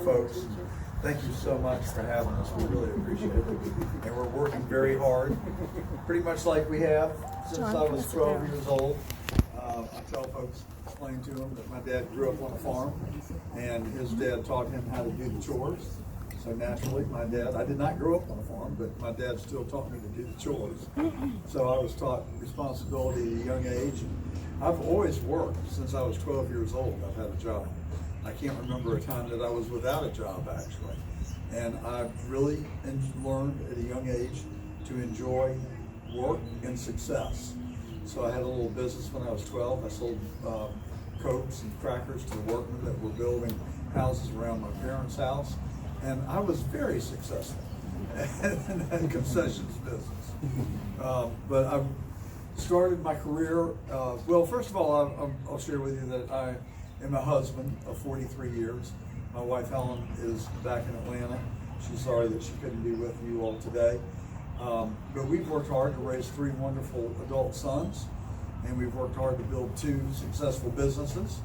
folks. Thank you so much for having us. We really appreciate it. And we're working very hard, pretty much like we have since I was 12 years old. I tell folks, explain to them that my dad grew up on a farm, and his dad taught him how to do the chores. So naturally, I did not grow up on a farm, but my dad still taught me to do the chores. So I was taught responsibility at a young age. I've always worked since I was 12 years old. I've had a job. I can't remember a time that I was without a job, actually. And I've really learned at a young age to enjoy work and success. So I had a little business when I was 12. I sold Cokes and crackers to the workmen that were building houses around my parents' house. And I was very successful in that concessions business. But I started my career, well, first of all, I'll share with you that I am a husband of 43 years. My wife Helen is back in Atlanta. She's sorry that she couldn't be with you all today. But we've worked hard to raise 3 wonderful adult sons, and we've worked hard to build 2 successful businesses,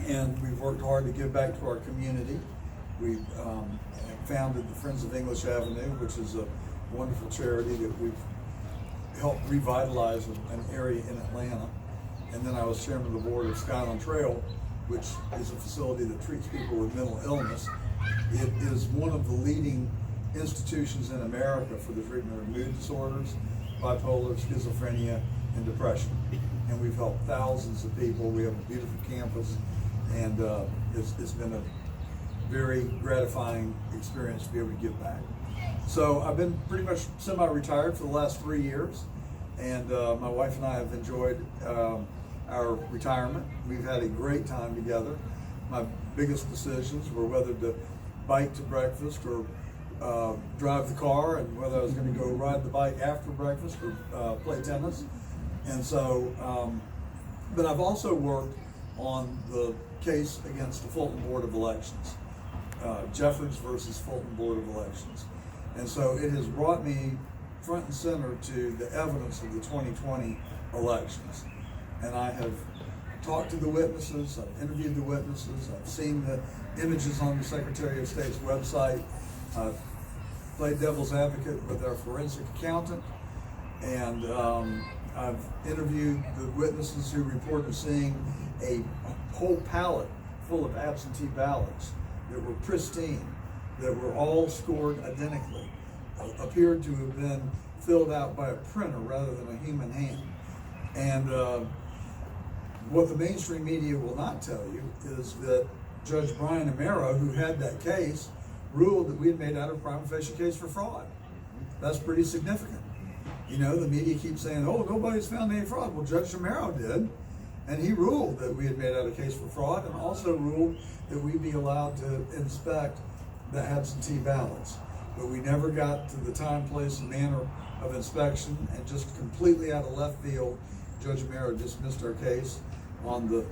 and we've worked hard to give back to our community. We founded the Friends of English Avenue, which is a wonderful charity that we've helped revitalize an area in Atlanta. And then I was chairman of the board of Skyland Trail, which is a facility that treats people with mental illness. It is one of the leading institutions in America for the treatment of mood disorders, bipolar, schizophrenia, and depression. And we've helped thousands of people. We have a beautiful campus, and it's been a very gratifying experience to be able to give back. So I've been pretty much semi-retired for the last 3 years, and my wife and I have enjoyed our retirement. We've had a great time together. My biggest decisions were whether to bike to breakfast or drive the car, and whether I was going to go ride the bike after breakfast or play tennis. And so, but I've also worked on the case against the Fulton Board of Elections, Jeffords versus Fulton Board of Elections. And so it has brought me front and center to the evidence of the 2020 elections. And I have talked to the witnesses, I've interviewed the witnesses, I've seen the images on the Secretary of State's website. I've played devil's advocate with our forensic accountant, and I've interviewed the witnesses who reported seeing a whole pallet full of absentee ballots that were pristine, that were all scored identically, appeared to have been filled out by a printer rather than a human hand. And what the mainstream media will not tell you is that Judge Brian Amaro, who had that case, ruled that we had made out a prima facie case for fraud. That's pretty significant. You know, the media keeps saying, oh, nobody's found any fraud. Well, Judge Amaro did, and he ruled that we had made out a case for fraud, and also ruled that we be allowed to inspect the absentee ballots. But we never got to the time, place, and manner of inspection, and just completely out of left field, Judge Amaro dismissed our case on the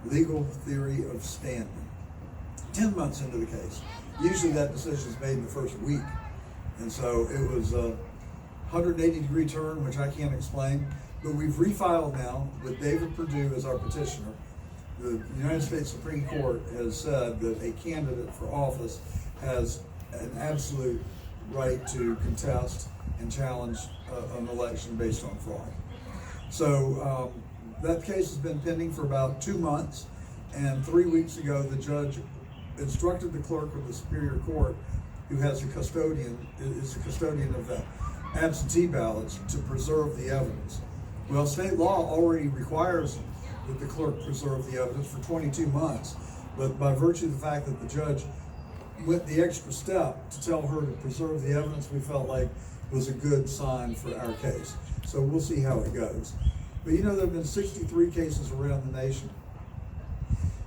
legal theory of standing. 10 months into the case. Usually that decision is made in the first week. And so it was a 180-degree turn, which I can't explain. But we've refiled now with David Perdue as our petitioner. The United States Supreme Court has said that a candidate for office has an absolute right to contest and challenge an election based on fraud. So that case has been pending for about 2 months, and 3 weeks ago the judge instructed the clerk of the Superior Court, who has a custodian, is the custodian of the absentee ballots, to preserve the evidence. Well, state law already requires that the clerk preserve the evidence for 22 months, but by virtue of the fact that the judge went the extra step to tell her to preserve the evidence, we felt like was a good sign for our case. So we'll see how it goes. But you know, there have been 63 cases around the nation.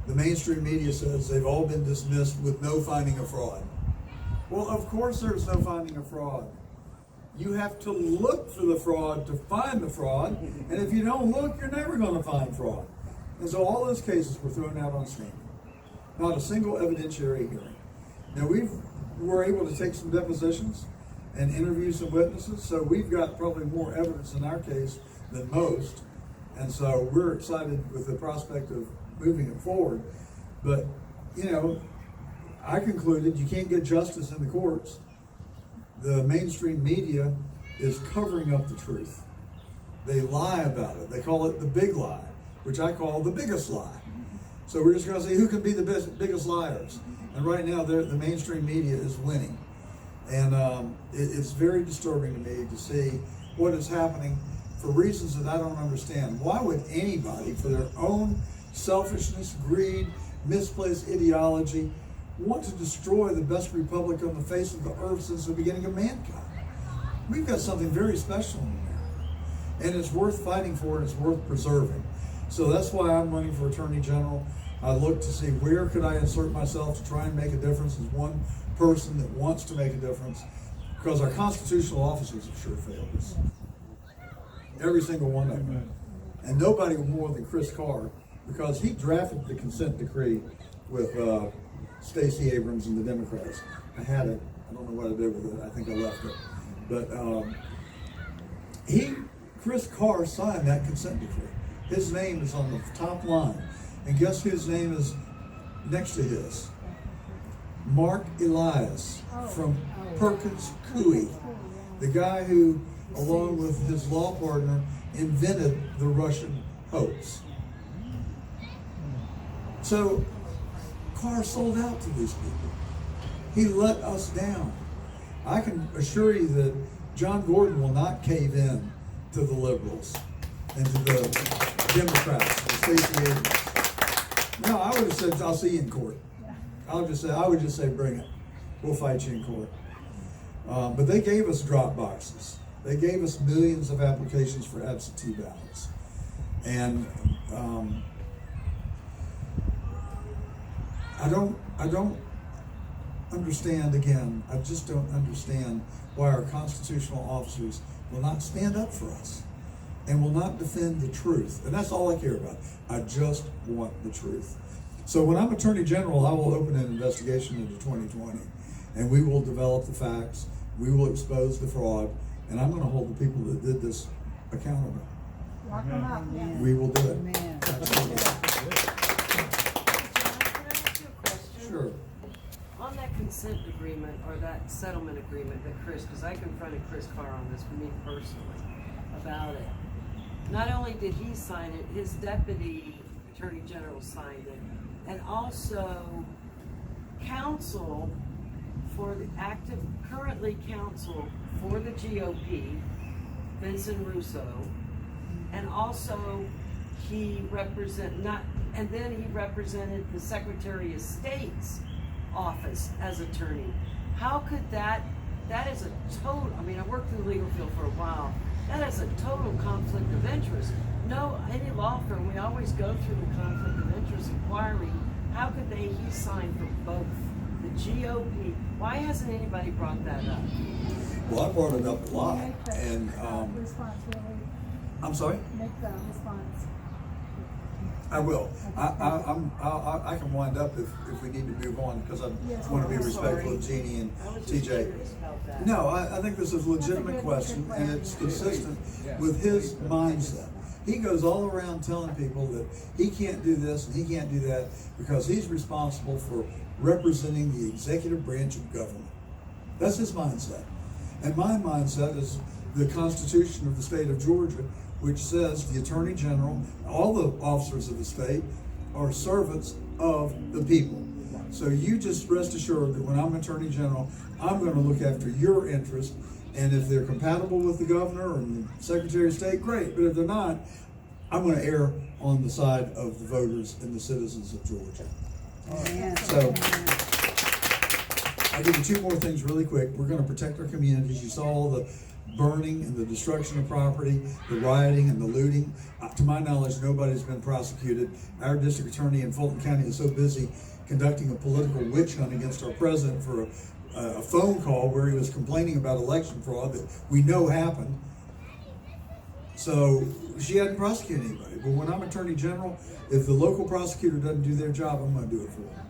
The mainstream media says they've all been dismissed with no finding of fraud. Well, of course there's no finding of fraud. You have to look for the fraud to find the fraud, and if you don't look, you're never going to find fraud. And so all those cases were thrown out on standing. Not a single evidentiary hearing. Now we were able to take some depositions and interview some witnesses, so we've got probably more evidence in our case than most, and so we're excited with the prospect of moving it forward. But you know, I concluded you can't get justice in the courts. The mainstream media is covering up the truth. They lie about it. They call it the big lie, which I call the biggest lie. So we're just going to see who can be the biggest liars. And right now, the mainstream media is winning. And it's very disturbing to me to see what is happening for reasons that I don't understand. Why would anybody, for their own selfishness, greed, misplaced ideology, want to destroy the best republic on the face of the earth since the beginning of mankind? We've got something very special in America, and it's worth fighting for, and it's worth preserving. So that's why I'm running for Attorney General. I look to see where could I insert myself to try and make a difference as one person that wants to make a difference, because our constitutional officers have sure failed us. Every single one of them. And nobody more than Chris Carr, because he drafted the consent decree with Stacey Abrams and the Democrats. I had it. I don't know what I did with it. I think I left it. But Chris Carr signed that consent decree. His name is on the top line. And guess whose name is next to his? Mark Elias from Perkins Coie, the guy who, along with his law partner, invented the Russian hoax. So Carr sold out to these people. He let us down. I can assure you that John Gordon will not cave in to the liberals and to the Democrats, the Stacey Abrams. No, I would have said, I'll see you in court. I would just say, bring it. We'll fight you in court. But they gave us drop boxes. They gave us millions of applications for absentee ballots. And I don't understand, again, I just don't understand why our constitutional officers will not stand up for us and will not defend the truth. And that's all I care about. I just want the truth. So when I'm Attorney General, I will open an investigation into 2020, and we will develop the facts, we will expose the fraud, and I'm going to hold the people that did this accountable. Lock them up. Yes. We will do it. Amen. Sure. On that consent agreement, or that settlement agreement that because I confronted Chris Carr on this, for me personally, about it. Not only did he sign it, his deputy attorney general signed it, and also counsel for the currently counsel for the GOP, Vincent Russo, and also he represented the Secretary of State's office as attorney. How could that is a total, I mean, I worked in the legal field for a while, that is a total conflict of interest. No, any law firm, we always go through the conflict of interest inquiry. How could he sign for both? The GOP, why hasn't anybody brought that up? Well, I brought it up a lot, and Response, really. I'm sorry? Make the response. I will. I can wind up if we need to move on, because I want to be respectful of Jeannie and I was just TJ. curious about that. No, I think this is a legitimate question, and it's consistent with his mindset. He goes all around telling people that he can't do this and he can't do that because he's responsible for representing the executive branch of government. That's his mindset. And my mindset is the Constitution of the state of Georgia, which says the Attorney General, all the officers of the state, are servants of the people. So you just rest assured that when I'm Attorney General, I'm going to look after your interest, and if they're compatible with the governor and the Secretary of State, great. But if they're not, I'm going to err on the side of the voters and the citizens of Georgia. So I'll give you two more things really quick. We're going to protect our communities. You saw all the burning and the destruction of property, the rioting and the looting. To my knowledge, nobody's been prosecuted. Our district attorney in Fulton County is so busy conducting a political witch hunt against our president for a phone call where he was complaining about election fraud that we know happened. So she hadn't prosecuted anybody. But when I'm Attorney General, if the local prosecutor doesn't do their job, I'm going to do it for them.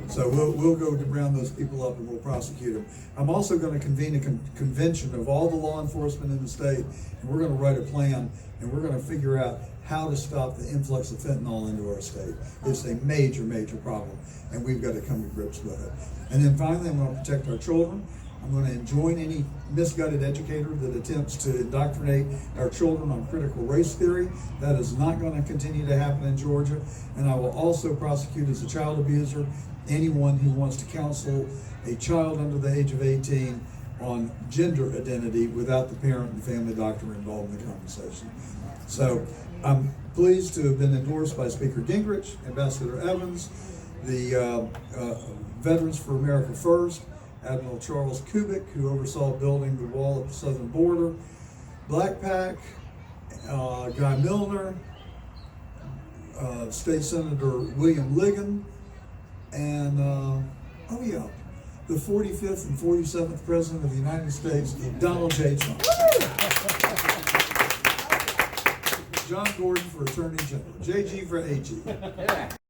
So we'll go to round those people up and we'll prosecute them. I'm also going to convene a convention of all the law enforcement in the state, and we're going to write a plan, and we're going to figure out how to stop the influx of fentanyl into our state. It's a major, major problem, and we've got to come to grips with it. And then finally, I'm going to protect our children. I'm going to enjoin any misguided educator that attempts to indoctrinate our children on critical race theory. That is not going to continue to happen in Georgia. And I will also prosecute as a child abuser anyone who wants to counsel a child under the age of 18 on gender identity without the parent and family doctor involved in the conversation. So I'm pleased to have been endorsed by Speaker Gingrich, Ambassador Evans, the Veterans for America First, Admiral Charles Kubik, who oversaw building the wall at the southern border, Black PAC, Guy Milner, State Senator William Ligon, and the 45th and 47th President of the United States, Donald J. Trump. John Gordon for Attorney General, JG for AG.